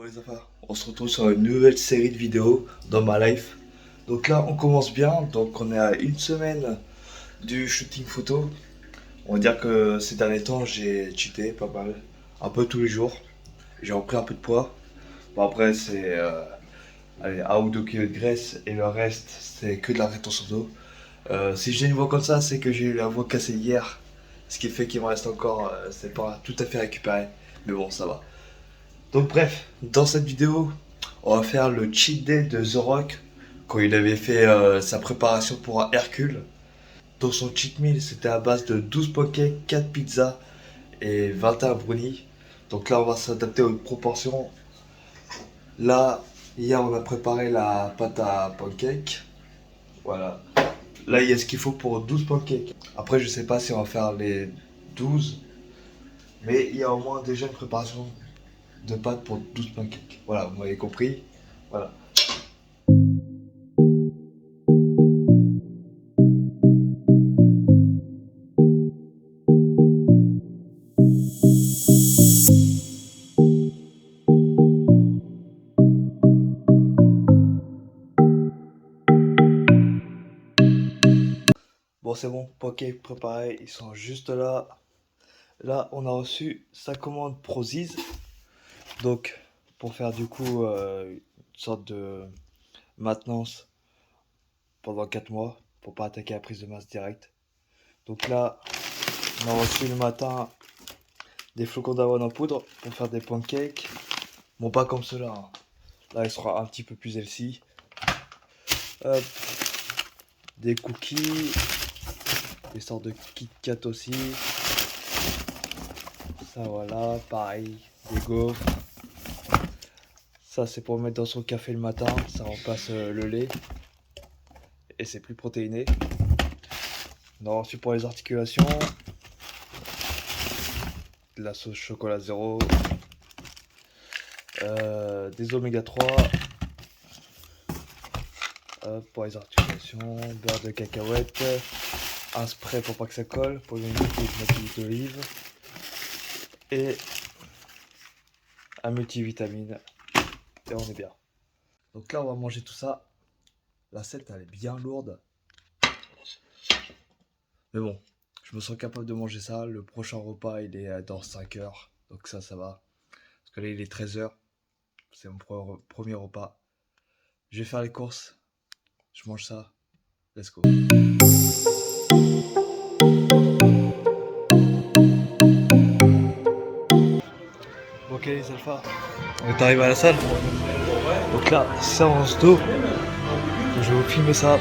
Bon les affaires, on se retrouve sur une nouvelle série de vidéos dans ma life. Donc là on commence bien, donc on est à une semaine du shooting photo. On va dire que ces derniers temps j'ai cheaté pas mal, un peu tous les jours. J'ai repris un peu de poids. Bon après c'est allez, 1 ou 2 kilos de graisse et le reste c'est que de la rétention d'eau. Si j'ai une voix comme ça c'est que j'ai eu la voix cassée hier. Ce qui fait qu'il me reste encore, c'est pas tout à fait récupéré. Mais bon ça va. Donc bref, dans cette vidéo, on va faire le cheat day de The Rock quand il avait fait sa préparation pour un Hercule. Donc son cheat meal c'était à base de 12 pancakes, 4 pizzas et 21 brownies. Donc là on va s'adapter aux proportions. Là, hier on a préparé la pâte à pancakes. Voilà. Là il y a ce qu'il faut pour 12 pancakes. Après je sais pas si on va faire les 12. Mais il y a au moins déjà une préparation de pâtes pour 12 pancakes. Voilà, vous m'avez compris. Voilà. Bon, c'est bon, pancakes préparés, ils sont juste là. Là, on a reçu sa commande Prozis. Donc, pour faire du coup une sorte de maintenance pendant 4 mois, pour pas attaquer la prise de masse directe. Donc là, on a reçu le matin des flocons d'avoine en poudre pour faire des pancakes. Bon, pas comme cela, hein. Là, il sera un petit peu plus healthy. Hop. Des cookies, des sortes de Kit Kat aussi. Ça voilà, pareil, des gaufres. Ça c'est pour mettre dans son café le matin, ça remplace le lait. Et c'est plus protéiné. On a reçu pour les articulations de la sauce chocolat zéro, des oméga 3, pour les articulations, beurre de cacahuète, un spray pour pas que ça colle, pour une huile d'olive et un multivitamine. Et on est bien. Donc là on va manger tout ça. L'assiette elle est bien lourde. Mais bon, je me sens capable de manger ça. Le prochain repas il est dans 5 heures. Donc ça va. Parce que là il est 13 heures. C'est mon premier repas. Je vais faire les courses. Je mange ça. Let's go. Ok les alphas, on est arrivé à la salle. Donc là, séance d'eau. Je vais vous filmer ça.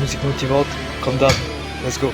Musique motivante, comme d'hab. Let's go.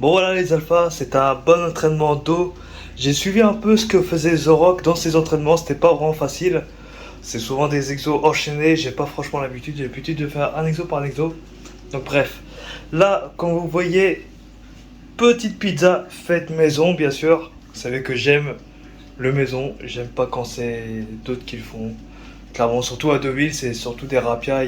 Bon voilà les alphas, c'est un bon entraînement dos. J'ai suivi un peu ce que faisait The Rock dans ses entraînements, c'était pas vraiment facile. C'est souvent des exos enchaînés, j'ai pas franchement l'habitude, j'ai l'habitude de faire un exo par exo. Donc bref, là quand vous voyez, petite pizza faite maison bien sûr. Vous savez que j'aime le maison, j'aime pas quand c'est d'autres qui le font. Clairement, surtout à Deauville, c'est surtout des rapias.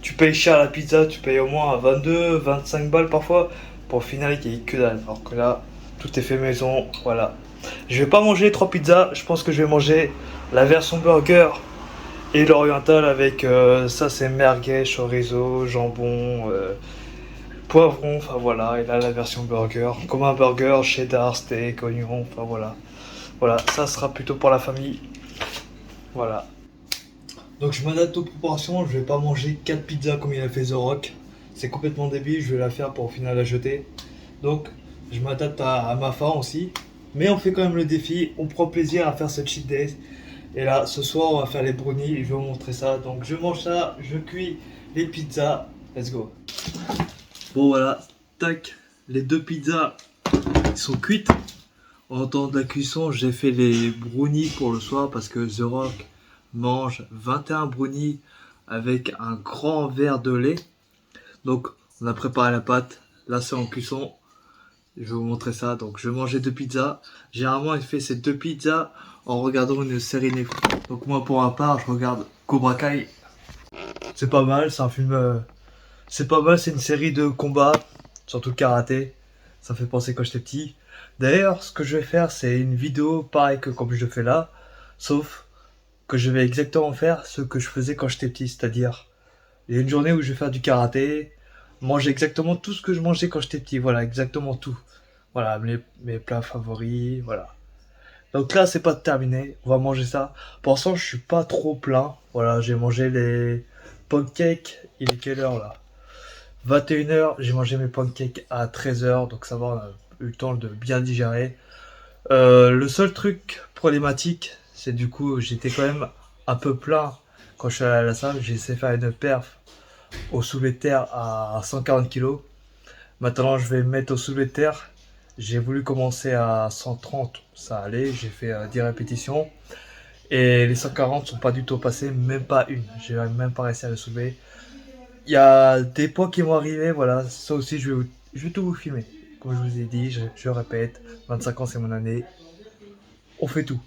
Tu payes cher la pizza, tu payes au moins à 22, 25 balles parfois. Pour au final, il n'y a que dalle. Alors que là, tout est fait maison, voilà. Je vais pas manger les 3 pizzas, je pense que je vais manger la version burger et l'oriental avec ça c'est merguez, chorizo, jambon, poivron, enfin voilà. Et là la version burger, comme un burger, cheddar, steak, oignon, enfin voilà. Voilà, ça sera plutôt pour la famille. Voilà. Donc je m'adapte aux proportions, je vais pas manger 4 pizzas comme il a fait The Rock. C'est complètement débile, je vais la faire pour au final la jeter. Donc je m'adapte à ma faim aussi. Mais on fait quand même le défi, on prend plaisir à faire ce cheat day. Et là, ce soir, on va faire les brownies et je vais vous montrer ça. Donc je mange ça, je cuis les pizzas. Let's go. Bon voilà, tac, les 2 pizzas sont cuites. En temps de la cuisson, j'ai fait les brownies pour le soir parce que The Rock mange 21 brownies avec un grand verre de lait. Donc on a préparé la pâte, là c'est en cuisson. Je vais vous montrer ça. Donc je vais manger 2 pizzas. Généralement il fait ces 2 pizzas en regardant une série Netflix. Donc moi pour ma part je regarde Cobra Kai. C'est pas mal, c'est un film... c'est pas mal, c'est une série de combats, surtout karaté. Ça me fait penser quand j'étais petit. D'ailleurs, ce que je vais faire, c'est une vidéo pareil que comme je le fais là, sauf que je vais exactement faire ce que je faisais quand j'étais petit, c'est-à-dire il y a une journée où je vais faire du karaté, manger exactement tout ce que je mangeais quand j'étais petit, voilà, exactement tout. Voilà, mes plats favoris, voilà. Donc là, c'est pas terminé, on va manger ça. Pour l'instant, je suis pas trop plein. Voilà, j'ai mangé les pancakes, il est quelle heure là? 21h, j'ai mangé mes pancakes à 13h, donc ça va, on a eu le temps de bien digérer. Le seul truc problématique, c'est du coup, j'étais quand même un peu plein quand je suis allé à la salle. J'ai essayé de faire une perf au soulevé de terre à 140 kg. Maintenant, je vais me mettre au soulevé de terre. J'ai voulu commencer à 130, ça allait. J'ai fait 10 répétitions. Et les 140 sont pas du tout passés, même pas une. J'ai même pas réussi à le soulever. Il y a des poids qui vont arriver, voilà. Ça aussi, je vais tout vous filmer. Comme je vous ai dit, je répète, 25 ans c'est mon année. On fait tout.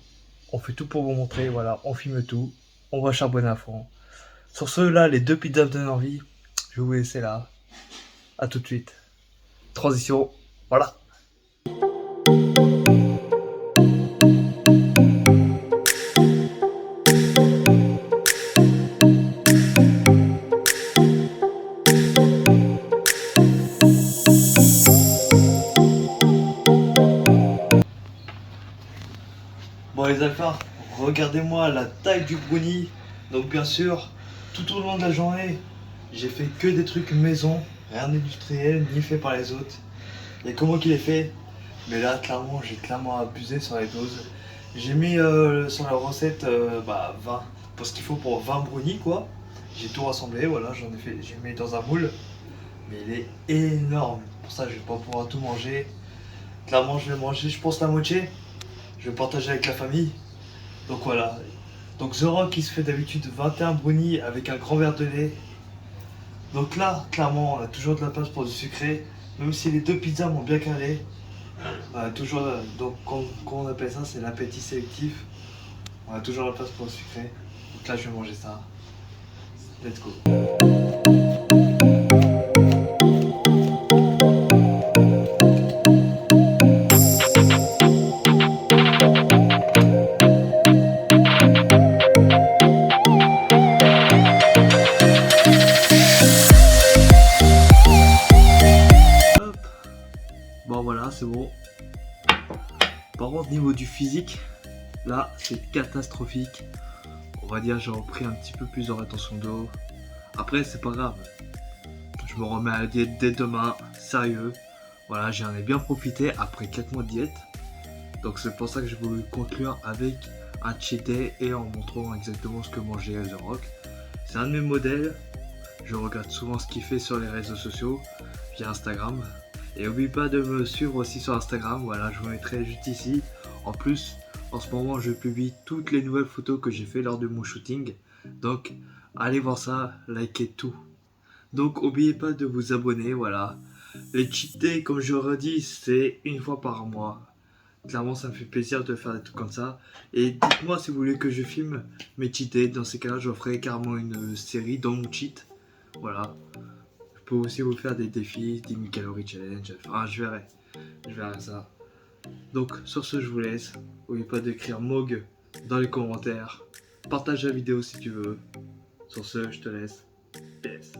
On fait tout pour vous montrer, voilà, on filme tout, on va charbonner à fond. Sur ce, là, les 2 pizzas me donnent envie. Je vais vous laisser là. À tout de suite. Transition, voilà. Bon les alphas, regardez-moi la taille du brownie. Donc bien sûr, tout au long de la journée, j'ai fait que des trucs maison, rien d'industriel, ni fait par les autres. Il y a que moi qui l'ai fait. Mais là, clairement, j'ai clairement abusé sur les doses. J'ai mis sur la recette 20, pour ce qu'il faut pour 20 brownies quoi. J'ai tout rassemblé, voilà, j'en ai fait, j'ai mis dans un moule. Mais il est énorme. Pour ça, je vais pas pouvoir tout manger. Clairement, je vais manger, je pense, la moitié. Je vais partager avec la famille. Donc voilà. Donc The Rock, il se fait d'habitude 21 brownies avec un grand verre de lait. Donc là, clairement, on a toujours de la place pour du sucré. Même si les 2 pizzas m'ont bien calé. Toujours, donc quand on appelle ça, c'est l'appétit sélectif. On a toujours la place pour le sucré. Donc là, je vais manger ça. Let's go. Hop. Bon voilà, c'est bon. Par contre, niveau du physique, là, c'est catastrophique. On va dire, j'ai repris un petit peu plus de rétention d'eau. Après, c'est pas grave. Je me remets à la diète dès demain, sérieux. Voilà, j'en ai bien profité après 4 mois de diète. Donc c'est pour ça que je voulu conclure avec un cheat day et en montrant exactement ce que mangeait The Rock. C'est un de mes modèles. Je regarde souvent ce qu'il fait sur les réseaux sociaux, via Instagram. Et n'oublie pas de me suivre aussi sur Instagram, voilà, je vous mettrai juste ici. En plus, en ce moment, je publie toutes les nouvelles photos que j'ai fait lors de mon shooting. Donc, allez voir ça, likez tout. Donc, n'oubliez pas de vous abonner, voilà. Les cheat days, comme je redis, c'est une fois par mois. Clairement, ça me fait plaisir de faire des trucs comme ça. Et dites-moi si vous voulez que je filme mes cheat days. Dans ces cas-là, je ferai carrément une série dans mon cheat. Voilà. Je peux aussi vous faire des défis, 10 000 calories challenge. Enfin, je verrai ça. Donc, sur ce, je vous laisse. N'oubliez pas d'écrire Mog dans les commentaires. Partage la vidéo si tu veux. Sur ce, je te laisse. Yes.